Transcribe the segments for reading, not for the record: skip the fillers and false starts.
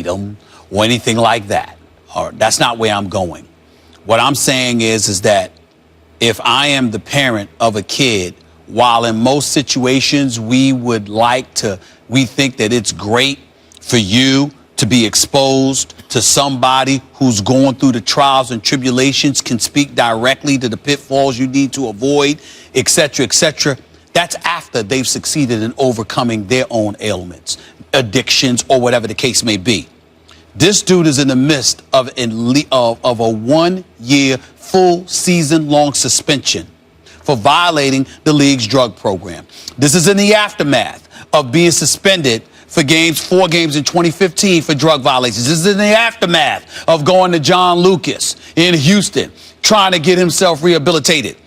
them or anything like that. Or that's not where I'm going. What I'm saying is that if I am the parent of a kid, while in most situations we think that it's great for you to be exposed to somebody who's going through the trials and tribulations, can speak directly to the pitfalls you need to avoid, et cetera, that's after they've succeeded in overcoming their own ailments, addictions, or whatever the case may be. This dude is in the midst of a 1-year, full season-long suspension for violating the league's drug program. This is in the aftermath of being suspended for 4 games in 2015 for drug violations. This is in the aftermath of going to John Lucas in Houston, trying to get himself rehabilitated.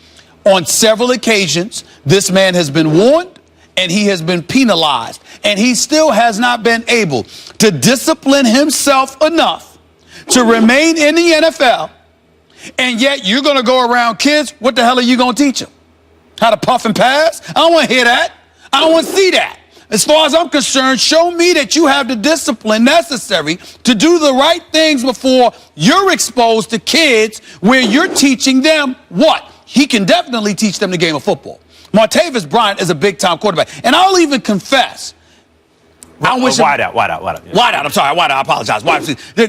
On several occasions, this man has been warned and he has been penalized, and he still has not been able to discipline himself enough to remain in the NFL. And yet you're going to go around kids, what the hell are you going to teach them? How to puff and pass? I don't want to hear that. I don't want to see that. As far as I'm concerned, show me that you have the discipline necessary to do the right things before you're exposed to kids where you're teaching them what? He can definitely teach them the game of football. Martavis Bryant is a big-time quarterback. And I'll even confess. Wide out. I'm sorry, I apologize.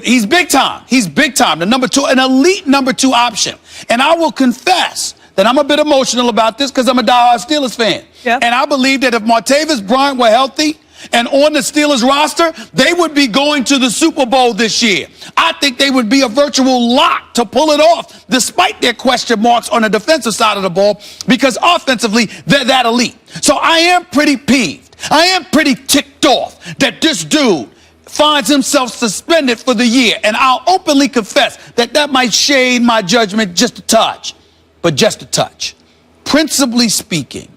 He's big time. He's big time. The number 2, an elite number 2 option. And I will confess that I'm a bit emotional about this because I'm a diehard Steelers fan. Yep. And I believe that if Martavis Bryant were healthy and on the Steelers roster, they would be going to the Super Bowl this year. I think they would be a virtual lock to pull it off, despite their question marks on the defensive side of the ball, because offensively, they're that elite. So I am pretty peeved. I am pretty ticked off that this dude finds himself suspended for the year. And I'll openly confess that might shade my judgment just a touch, but just a touch. Principally speaking,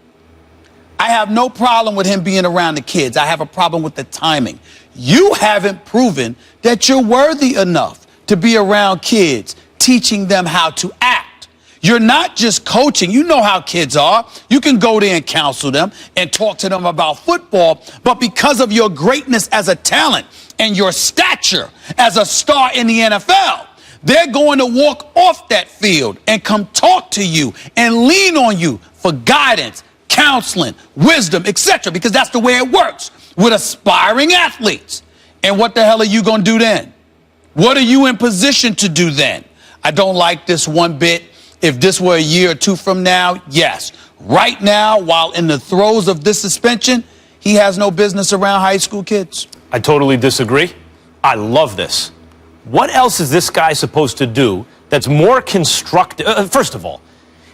I have no problem with him being around the kids. I have a problem with the timing. You haven't proven that you're worthy enough to be around kids, teaching them how to act. You're not just coaching. You know how kids are. You can go there and counsel them and talk to them about football. But because of your greatness as a talent and your stature as a star in the NFL, they're going to walk off that field and come talk to you and lean on you for guidance, counseling, wisdom, etc., because that's the way it works with aspiring athletes. And what the hell are you going to do then? What are you in position to do then? I don't like this one bit. If this were a year or 2 from now, yes. Right now, while in the throes of this suspension, he has no business around high school kids. I totally disagree. I love this. What else is this guy supposed to do that's more constructive? First of all,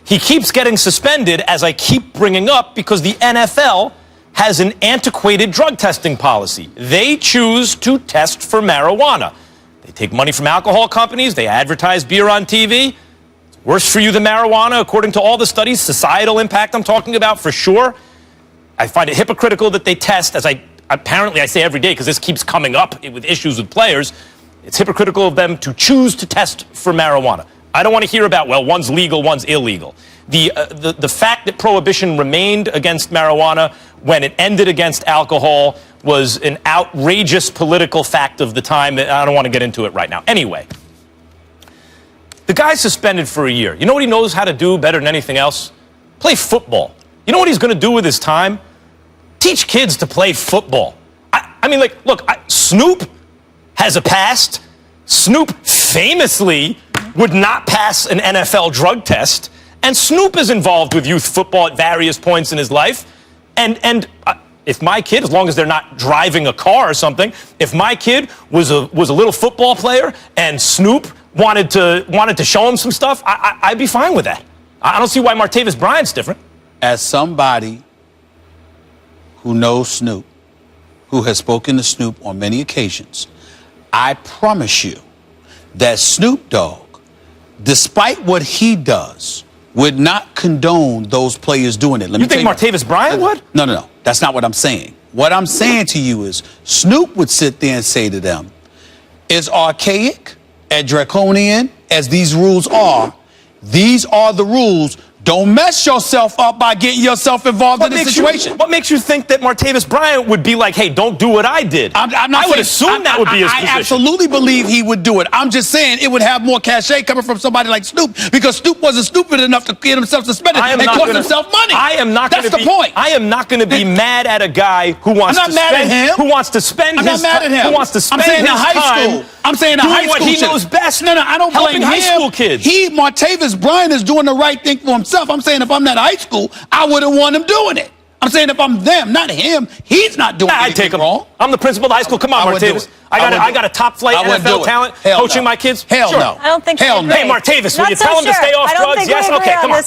he keeps getting suspended, as I keep bringing up, because the NFL has an antiquated drug testing policy. They choose to test for marijuana. They take money from alcohol companies. They advertise beer on TV. It's worse for you than marijuana, according to all the studies. Societal impact I'm talking about, for sure. I find it hypocritical that they test, as apparently I say every day, because this keeps coming up with issues with players. It's hypocritical of them to choose to test for marijuana. I don't want to hear about, well, one's legal, one's illegal. The fact that prohibition remained against marijuana when it ended against alcohol was an outrageous political fact of the time. I don't want to get into it right now. Anyway, the guy's suspended for a year. You know what he knows how to do better than anything else? Play football. You know what he's going to do with his time? Teach kids to play football. I mean, like, look, Snoop has a past. Snoop famously would not pass an NFL drug test. And Snoop is involved with youth football at various points in his life. And if my kid, as long as they're not driving a car or something, if my kid was a little football player and Snoop wanted to show him some stuff, I'd be fine with that. I don't see why Martavis Bryant's different. As somebody who knows Snoop, who has spoken to Snoop on many occasions, I promise you that Snoop Dogg, despite what he does, would not condone those players doing it. You think Martavis Bryant would? No. That's not what I'm saying. What I'm saying to you is Snoop would sit there and say to them, as archaic and draconian as these rules are, these are the rules. Don't mess yourself up by getting yourself involved in this situation. What makes you think that Martavis Bryant would be like, hey, don't do what I did? I would assume that would be his position. I absolutely believe he would do it. I'm just saying it would have more cachet coming from somebody like Snoop, because Snoop wasn't stupid enough to get himself suspended and cost himself money. That's the point. I am not going to be mad at a guy who wants to spend his time. I'm saying the high school what he knows best. No, I don't blame him. High school kids. Martavis Bryant is doing the right thing for himself. I'm saying if I'm that high school, I wouldn't want him doing it. I'm saying if I'm them, not him, he's not doing anything wrong. I'm the principal of the high school. Come on, Martavis. I got a top flight NFL talent coaching my kids. Hell no. I don't think Hell no. Hey, Martavis, will you tell him to stay off drugs? Yes? Okay, come on.